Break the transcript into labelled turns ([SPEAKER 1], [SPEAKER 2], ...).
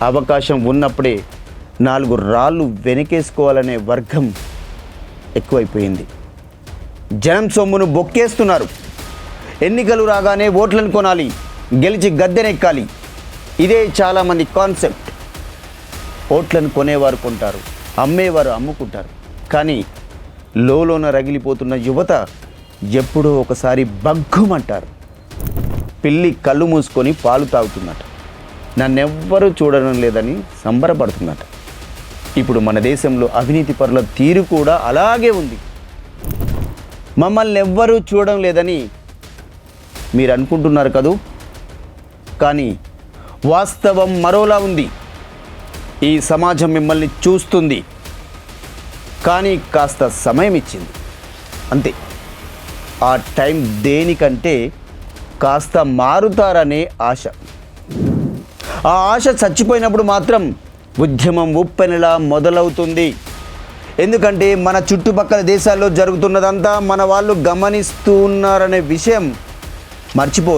[SPEAKER 1] అవకాశం ఉన్నప్పుడే 4 రాళ్ళు వెనకేసుకోవాలనే వర్గం ఎక్కువైపోయింది. జనం సొమ్మును బొక్కేస్తున్నారు. ఎన్నికలు రాగానే ఓట్లను కొనాలి, గెలిచి గద్దెనెక్కాలి. ఇదే చాలామంది కాన్సెప్ట్. ఓట్లను కొనేవారు కొంటారు, అమ్మేవారు అమ్ముకుంటారు. కానీ లోలోన రగిలిపోతున్న యువత ఎప్పుడో ఒకసారి బగ్గుమంటారు. పిల్లి కళ్ళు మూసుకొని పాలు తాగుతున్నట్ట. నన్నెవ్వరూ చూడడం లేదని సంబరపడుతున్నట్ట. ఇప్పుడు మన దేశంలో అవినీతి పరుల తీరు కూడా అలాగే ఉంది. మమ్మల్ని ఎవ్వరూ చూడడం లేదని మీరు అనుకుంటున్నారు కదూ, కానీ వాస్తవం మరోలా ఉంది. ఈ సమాజం మిమ్మల్ని చూస్తుంది, కానీ కాస్త సమయం ఇచ్చింది అంతే. ఆ టైం దేనికంటే కాస్త మారుతారనే ఆశ. ఆ ఆశ చచ్చిపోయినప్పుడు మాత్రం ఉద్యమం ఉప్పెనలా మొదలవుతుంది. ఎందుకంటే మన చుట్టుపక్కల దేశాల్లో జరుగుతున్నదంతా మన వాళ్ళు గమనిస్తూ ఉన్నారనే విషయం మర్చిపోవద్దు.